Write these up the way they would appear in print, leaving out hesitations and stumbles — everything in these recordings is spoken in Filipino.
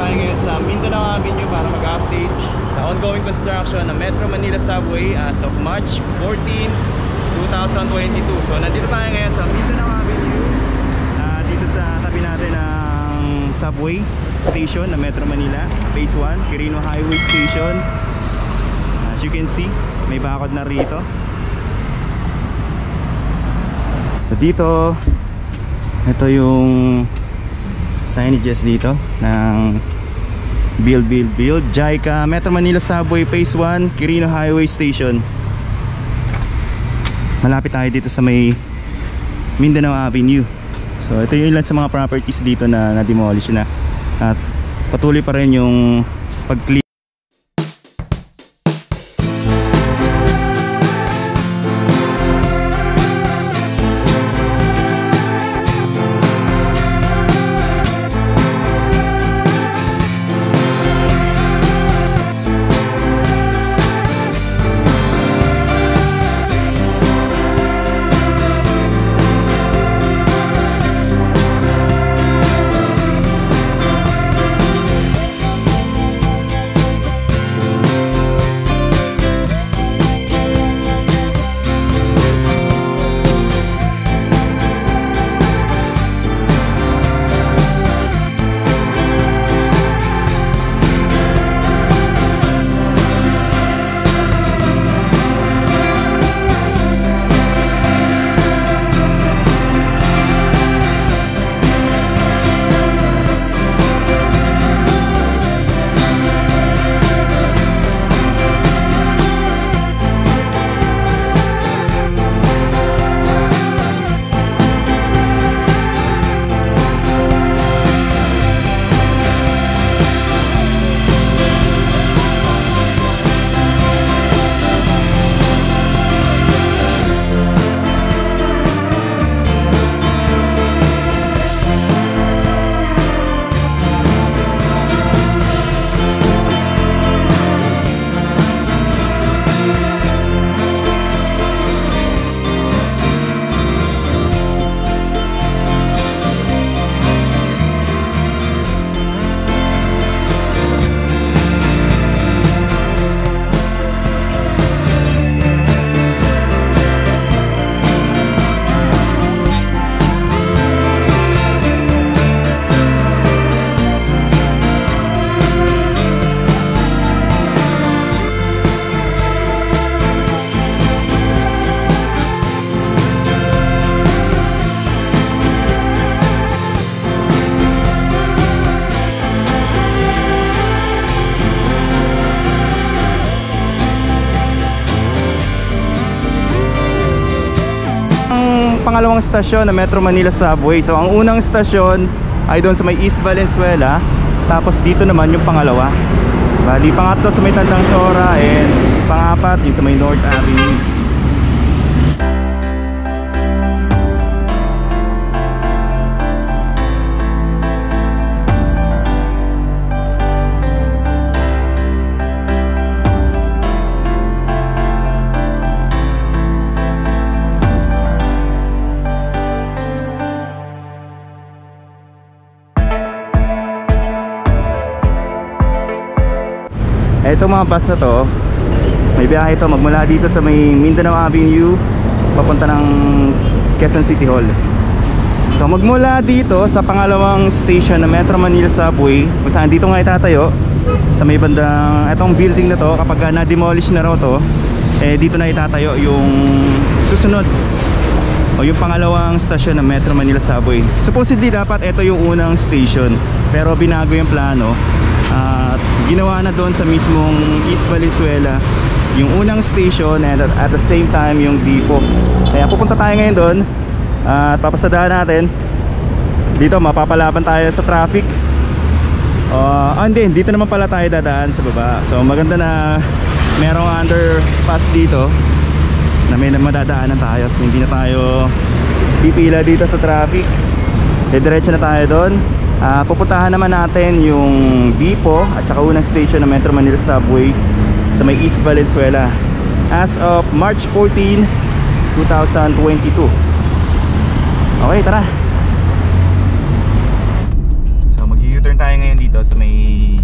tayo ngayon sa Mindanao Avenue para mag-update sa ongoing construction ng Metro Manila Subway as of March 14, 2022. So nandito tayo ngayon sa Mindanao Avenue, dito sa tabi natin ng subway station ng Metro Manila Phase 1, Quirino Highway Station. As you can see, may bakod na rito. So dito, ito yung signages dito ng Build JICA Metro Manila Subway Phase 1 Quirino Highway Station. Malapit tayo dito sa may Mindanao Avenue. So ito yung ilan sa mga properties dito na na-demolish na, at patuloy pa rin yung pag-clear. Pangalawang stasyon na Metro Manila Subway. So ang unang stasyon ay doon sa may East Valenzuela, tapos dito naman yung pangalawa. Bali, pangatlo sa may Tandang Sora, and pangapat yung sa may North Avenue. Itong mga bus na to, may biyahe ito magmula dito sa may Mindanao Avenue papunta ng Quezon City Hall. So magmula dito sa pangalawang station ng Metro Manila Subway, kung saan dito nga itatayo sa may bandang itong building na to, kapag na-demolish na raw to, dito na itatayo yung susunod o yung pangalawang stasyon ng Metro Manila Subway. Supposedly dapat ito yung unang station, pero binago yung plano at ginawa na doon sa mismong East Valenzuela yung unang station, and at the same time yung depot. Kaya pupunta tayo ngayon doon at papasadahan natin dito. Mapapalaban tayo sa traffic. Hindi, dito naman pala tayo dadaan sa baba. So maganda na merong underpass dito na may madadaanan tayo, so hindi na tayo pipila dito sa traffic. Diretso na tayo doon. Pupuntahan naman natin yung depot at saka unang station ng Metro Manila Subway sa may East Valenzuela as of March 14, 2022. Okay, tara. So mag-U-turn tayo ngayon dito. dito sa may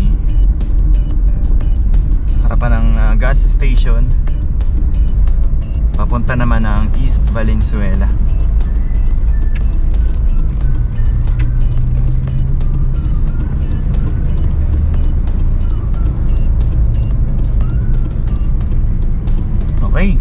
harapan ng gas station. Papunta naman ng East Valenzuela. Okay.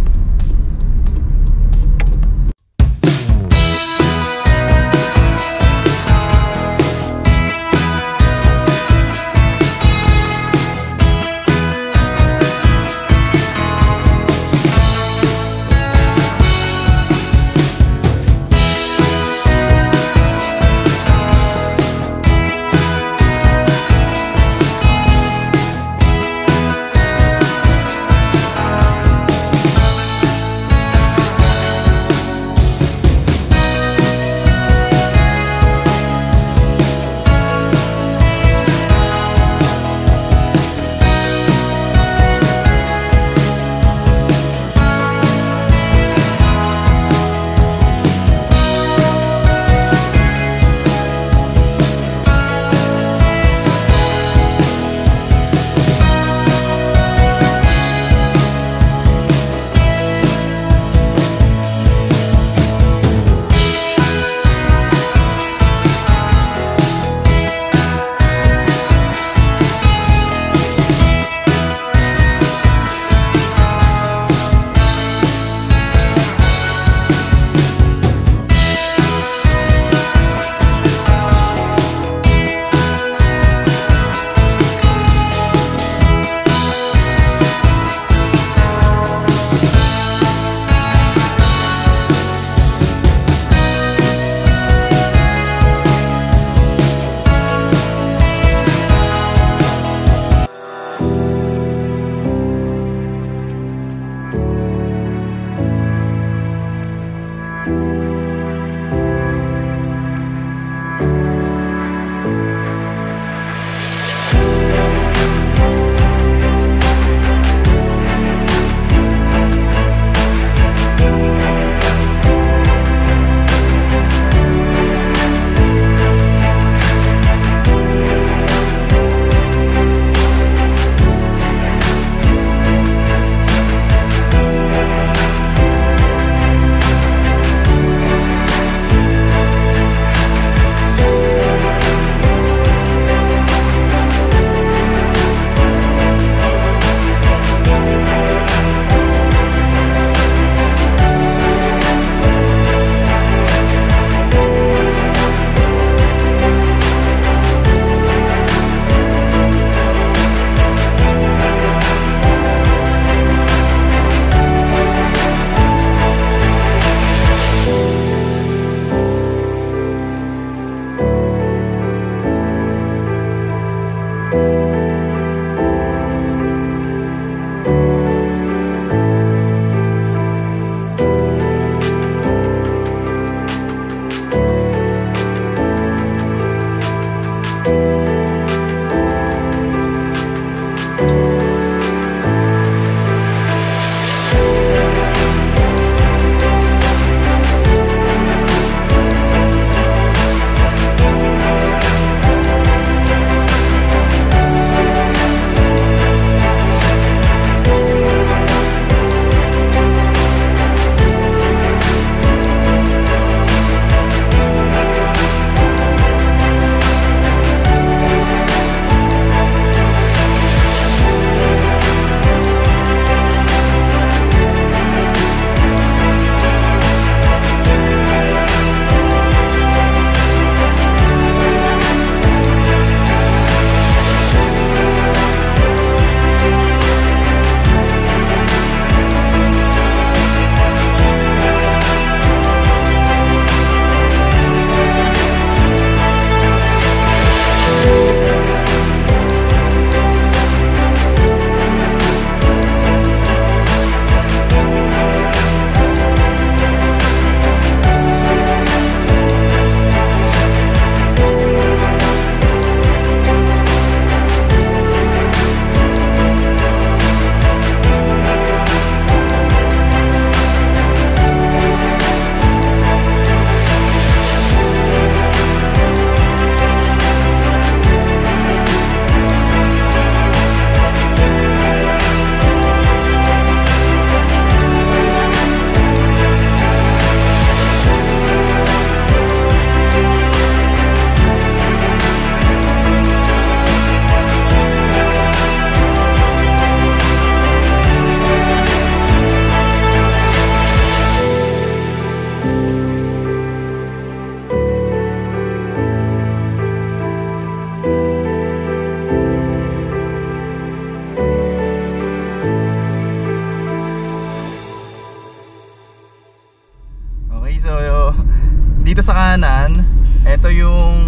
dito sa kanan, ito yung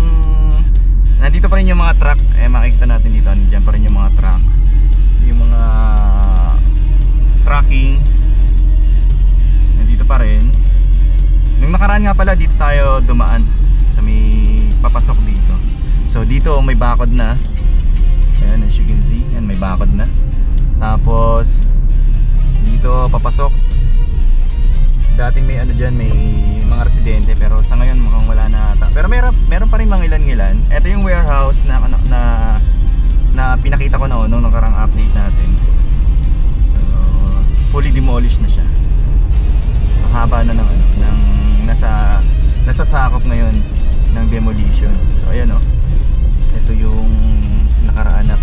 nandito pa rin yung mga truck. Makikita natin dito, nandiyan pa rin yung mga truck, yung mga trucking nandito pa rin. Nung nakaraan nga pala, dito tayo dumaan sa may papasok dito. So dito may bakod na. Ayan, as you can see, ayan, may bakod na. Tapos dito papasok. Dating may ano dyan, may mga residente, pero sa ngayon mukhang wala na ata. Pero meron pa rin mga ilan-ilan. Ito yung warehouse na pinakita ko noon nung nakarang update natin. So fully demolished na siya. Ang haba na ng nasa sakop ngayon ng demolition. So ayan o, ito yung nakaraan na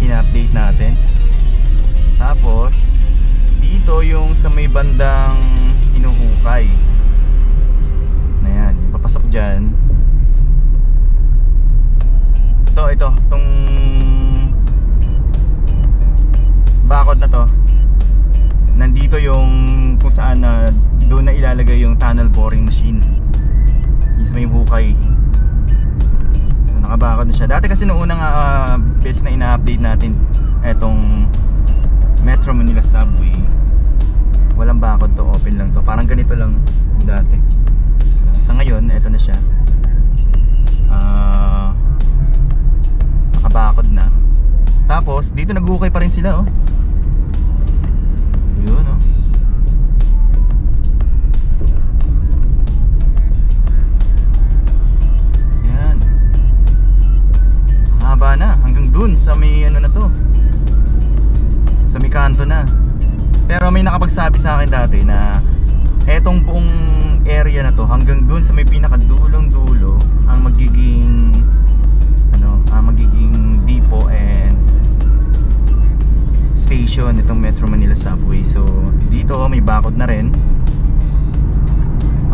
in-update natin. Tapos dito yung sa may bandang hinuhukay na yan, yung papasok dyan. Itong bakod na to, nandito yung kung saan na doon na ilalagay yung tunnel boring machine, yung sa may hukay. So nakabakod na siya. Dati kasi noong unang best na ina-update natin etong Metro Manila Subway, walang bakod to, open lang to. Parang ganito lang dati. So, sa ngayon, eto na siya. Nakabakod na. Tapos, dito naghukay pa rin sila, oh. Yun, oh. Yan. Haba na, hanggang dun sa may ano na to, sa may kanto na. Pero may nakapagsabi sa akin dati na etong buong area na to hanggang dun sa may pinakadulong dulo ang magiging depot and station itong Metro Manila Subway. So dito may bakod na rin.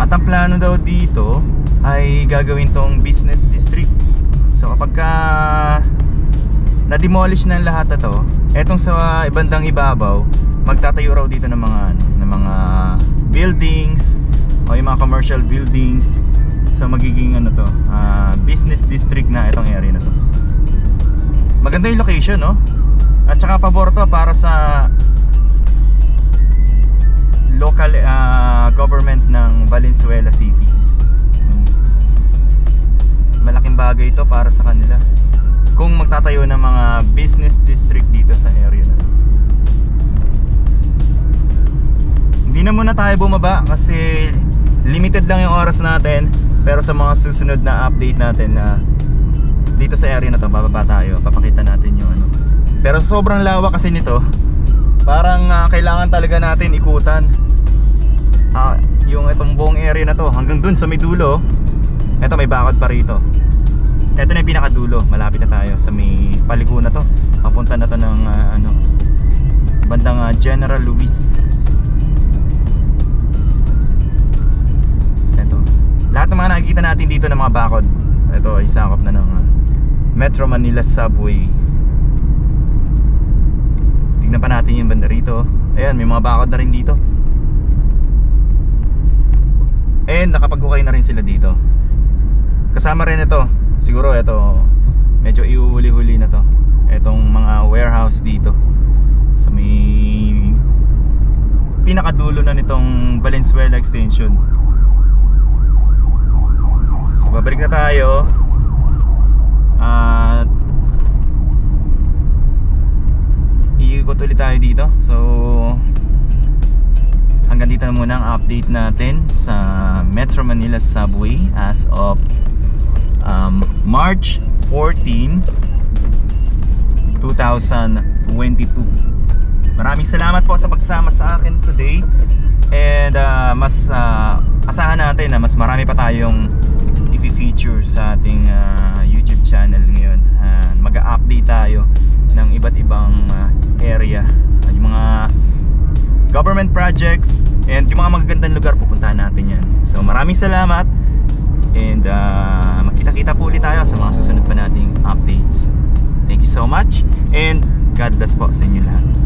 At ang plano daw dito ay gagawin tong business district. So kapag na-demolish na lahat na to, etong sa ibandang ibabaw, magtatayo raw dito ng mga buildings o yung mga commercial buildings. So magiging business district na itong area na to. Maganda yung location, no? At saka pabor to para sa local government ng Valenzuela City. So, malaking bagay ito para sa kanila kung magtatayo ng mga business district dito sa area na to. Hindi na muna tayo bumaba kasi limited lang yung oras natin. Pero sa mga susunod na update natin na dito sa area na to, bababa tayo, papakita natin yung ano. Pero sobrang lawak kasi nito, parang kailangan talaga natin ikutan yung itong buong area na to hanggang dun sa may dulo. Ito may bakod pa rito. Ito na yung pinakadulo, malapit na tayo sa may paliko na to. Papunta na to ng bandang General Luis. Ito, lahat ng mga nakikita natin dito ng mga bakod, ito ay sakop na ng Metro Manila Subway. Tignan pa natin yung banda rito. Ayan, may mga bakod na rin dito. And nakapaghukay na rin sila dito. Kasama rin ito, siguro ito medyo iuhuli-huli na to, itong mga warehouse dito sa may pinakadulo na nitong Valenzuela Extension. So babalik na tayo at iikot ulit tayo dito. So hanggang dito na muna ang update natin sa Metro Manila Subway as of March 14, 2022. Maraming salamat po sa pagsama sa akin today. And mas asahan natin na mas marami pa tayong i-feature sa ating YouTube channel ngayon. Mag-a-update tayo ng iba't ibang area, yung mga government projects and yung mga magagandang lugar, pupuntahan natin yan. So maraming salamat. And magkita-kita po ulit tayo sa mga susunod pa nating updates. Thank you so much and God bless po sa inyo lahat.